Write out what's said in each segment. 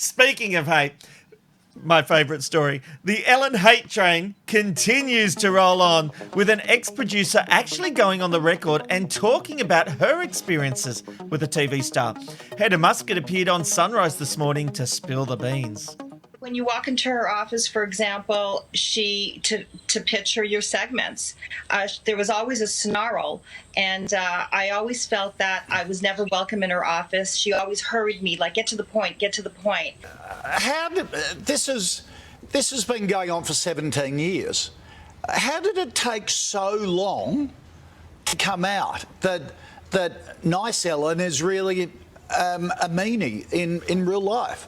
Speaking of hate, my favourite story. The Ellen hate train continues to roll on, with an ex-producer actually going on the record and talking about her experiences with a TV star. Hedda Muscat appeared on Sunrise this morning to spill the beans. When you walk into her office, for example, to pitch her your segments, there was always a snarl, and I always felt that I was never welcome in her office. She always hurried me, like, get to the point, get to the point. This has been going on for 17 years. How did it take so long to come out that nice Ellen is really a meanie in real life?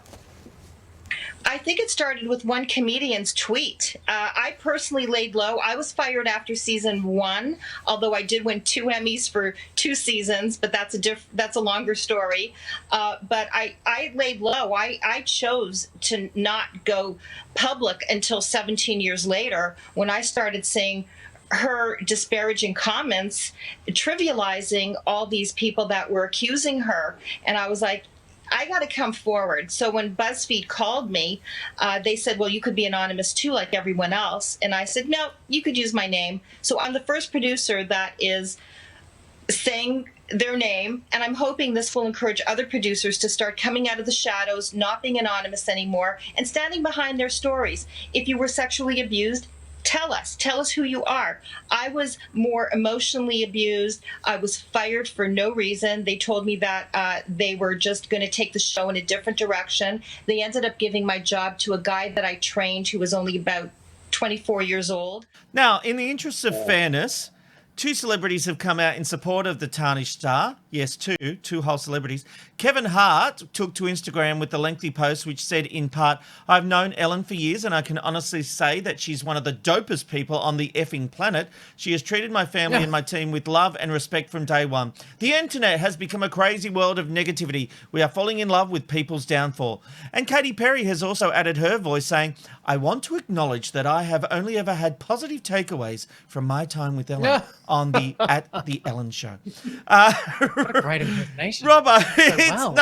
I think it started with one comedian's tweet. I personally laid low. I was fired after season 1, although I did win 2 Emmys for 2 seasons, but that's a longer story. But I laid low. I chose to not go public until 17 years later, when I started seeing her disparaging comments, trivializing all these people that were accusing her. And I was like, I got to come forward. So when BuzzFeed called me, they said, well, you could be anonymous too, like everyone else. And I said, no, you could use my name. So I'm the first producer that is saying their name. And I'm hoping this will encourage other producers to start coming out of the shadows, not being anonymous anymore, and standing behind their stories. If you were sexually abused, tell us who you are. I was more emotionally abused. I was fired for no reason. They told me that they were just going to take the show in a different direction. They ended up giving my job to a guy that I trained who was only about 24 years old. Now, in the interest of fairness, 2 celebrities have come out in support of the tarnished star. Yes, two whole celebrities. Kevin Hart took to Instagram with a lengthy post which said, in part, I've known Ellen for years and I can honestly say that she's one of the dopest people on the effing planet. She has treated my family and my team with love and respect from day one. The internet has become a crazy world of negativity. We are falling in love with people's downfall. And Katy Perry has also added her voice saying, I want to acknowledge that I have only ever had positive takeaways from my time with Ellen at the Ellen Show. What a great impersonation. Robbo, So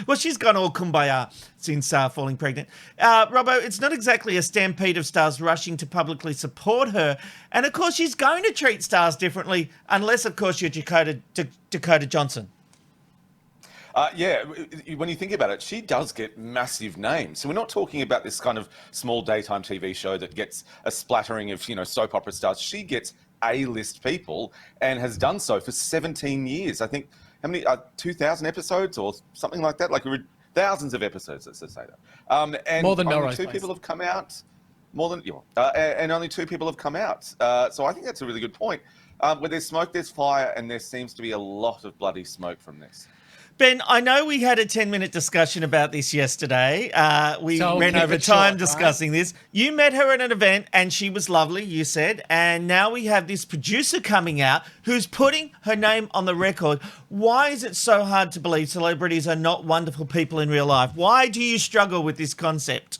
well, she's gone all kumbaya since falling pregnant. Robbo, it's not exactly a stampede of stars rushing to publicly support her. And, of course, she's going to treat stars differently unless, of course, you're Dakota Johnson. Yeah, when you think about it, she does get massive names. So we're not talking about this kind of small daytime TV show that gets a splattering of, soap opera stars. She gets A-list people and has done so for 17 years. I think, how many, 2,000 episodes or something like that? Like thousands of episodes, let's just say that. And more than only 2 people have come out. And only 2 people have come out. So I think that's a really good point. Where there's smoke, there's fire, and there seems to be a lot of bloody smoke from this. Ben, I know we had a 10-minute discussion about this yesterday. We ran over time short, discussing this. You met her at an event and she was lovely, you said. And now we have this producer coming out who's putting her name on the record. Why is it so hard to believe celebrities are not wonderful people in real life? Why do you struggle with this concept?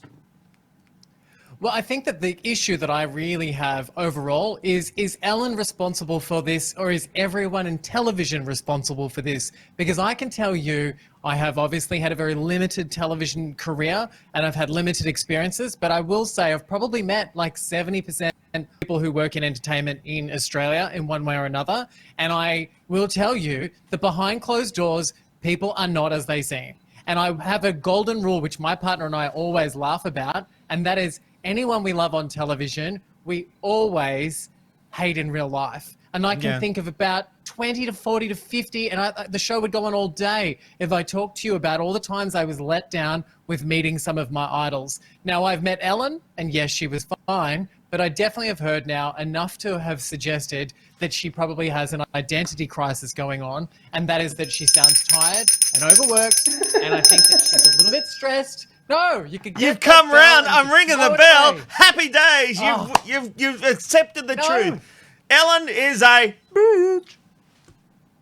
Well, I think that the issue that I really have overall is Ellen responsible for this, or is everyone in television responsible for this? Because I can tell you, I have obviously had a very limited television career and I've had limited experiences, but I will say I've probably met like 70% of people who work in entertainment in Australia in one way or another. And I will tell you that behind closed doors, people are not as they seem. And I have a golden rule, which my partner and I always laugh about, and that is, anyone we love on television, we always hate in real life. And I can think of about 20 to 40 to 50, and the show would go on all day if I talked to you about all the times I was let down with meeting some of my idols. Now, I've met Ellen, and yes, she was fine, but I definitely have heard now enough to have suggested that she probably has an identity crisis going on, and that is that she sounds tired and overworked, and I think that she's a little bit stressed. No, you could get You've come round. I'm ringing the bell. Away. Happy days. Oh. You've accepted the truth. Ellen is a bitch.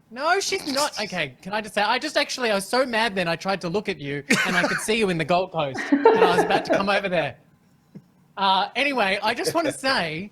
No, she's not. Okay, can I just say, I was so mad then I tried to look at you and I could see you in the goalpost and I was about to come over there. Anyway, I just want to say,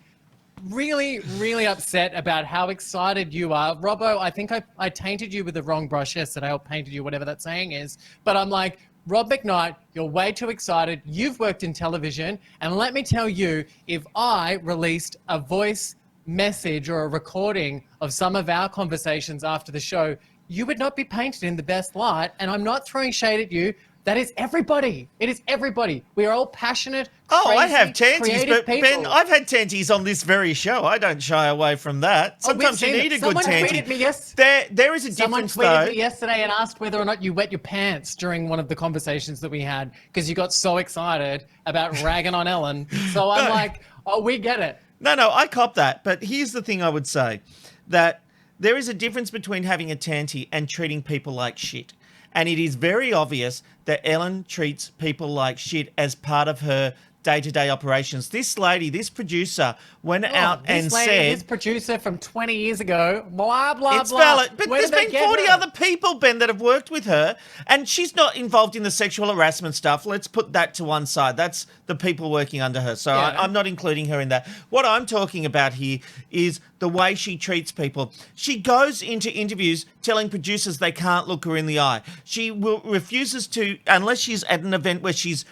really, really upset about how excited you are. Robbo, I think I tainted you with the wrong brush yesterday, or painted you, whatever that saying is. But I'm like, Rob McKnight, you're way too excited. You've worked in television. And let me tell you, if I released a voice message or a recording of some of our conversations after the show, you would not be painted in the best light. And I'm not throwing shade at you. That is everybody. It is everybody. We are all passionate, crazy, I have tanties, creative but people. Ben, I've had tanties on this very show. I don't shy away from that. Sometimes you need a good tanty. There is a difference, Someone tweeted though. me yesterday and asked whether or not you wet your pants during one of the conversations that we had because you got so excited about ragging on Ellen. So I'm like, oh, we get it. No, I cop that. But here's the thing I would say, that there is a difference between having a tanty and treating people like shit. And it is very obvious that Ellen treats people like shit as part of her day-to-day operations. This lady, this producer, went out and said... This producer from 20 years ago, blah, blah, it's blah. valid. But Where there's did they been get 40 her? other people, Ben, that have worked with her, and she's not involved in the sexual harassment stuff. Let's put that to one side. That's the people working under her. So Yeah. I'm not including her in that. What I'm talking about here is the way she treats people. She goes into interviews telling producers they can't look her in the eye. She refuses to, unless she's at an event where she's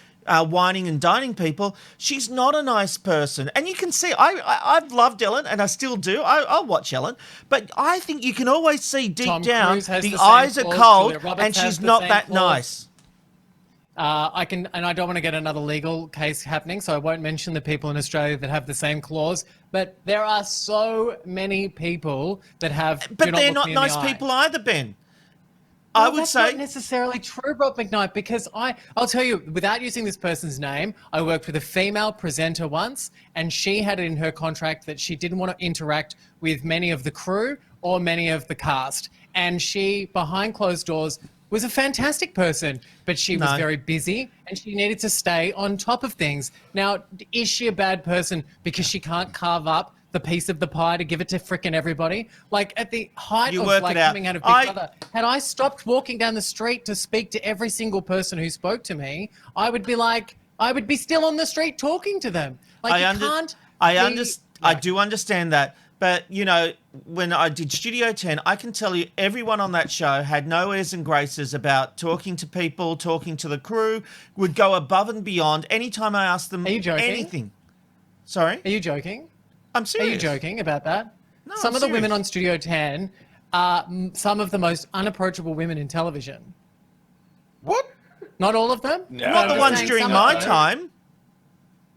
whining and dining people. She's not a nice person. And you can see, I've loved Ellen, and I still do. I'll watch Ellen. But I think you can always see deep Tom down Cruise has the the same eyes are flaws, cold, Julia Roberts and has she's the not same that flaws. nice. I don't want to get another legal case happening, so I won't mention the people in Australia that have the same clause. But there are so many people that have. But they're not nice people either, Ben. Well, I would that's say not necessarily true, Rob McKnight, because I'll tell you, without using this person's name, I worked with a female presenter once, and she had it in her contract that she didn't want to interact with many of the crew or many of the cast. And she, behind closed doors, was a fantastic person, but she was very busy and she needed to stay on top of things. Now, is she a bad person because she can't carve up the piece of the pie to give it to frickin' everybody? Like, at the height of like coming out of Big Brother, had I stopped walking down the street to speak to every single person who spoke to me, I would be still on the street talking to them. Like, I do understand that. But, you know, when I did Studio 10, I can tell you everyone on that show had no airs and graces about talking to people, talking to the crew, would go above and beyond anytime I asked them anything. Sorry? Are you joking? I'm serious. Are you joking about that? No, some I'm of the women serious. on Studio 10 are some of the most unapproachable women in television. What? Not all of them? No. Not I'm the just ones saying during some my of them. time.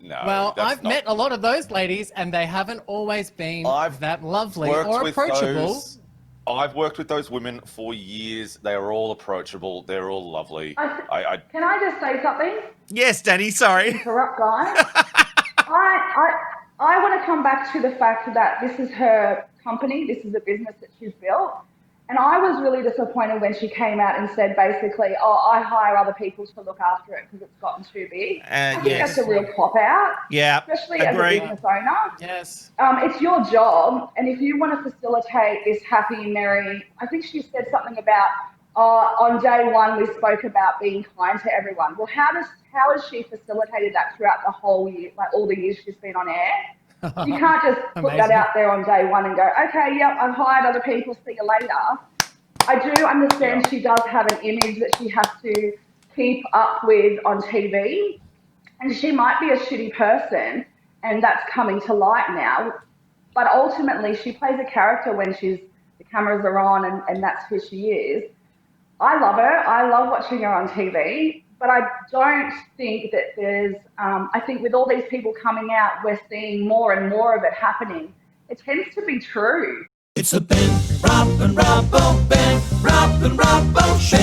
No. Well, that's I've not- met a lot of those ladies, and they haven't always been I've that lovely worked or with approachable. I've worked with those women for years. They are all approachable. They're all lovely. Can I just say something? Yes, Danny, sorry. Interrupt, guys. I want to come back to the fact that this is her company. This is a business that she's built. And I was really disappointed when she came out and said basically, oh, I hire other people to look after it because it's gotten too big. I think yes. that's a real cop-out. Yeah, Especially agree. as a business owner. Yes. It's your job, and if you want to facilitate this happy, merry, I think she said something about on day one we spoke about being kind to everyone. Well, how has she facilitated that throughout the whole year, like all the years she's been on air? You can't just put that out there on day one and go, okay, yep, I've hired other people, see you later. I do understand she does have an image that she has to keep up with on TV, and she might be a shitty person, and that's coming to light now. But ultimately, she plays a character when the cameras are on, and that's who she is. I love her. I love watching her on TV, but I don't think that there's, I think with all these people coming out, we're seeing more and more of it happening. It tends to be true. It's a Ben, Rob and Robbo, Ben, Rob and Robbo show.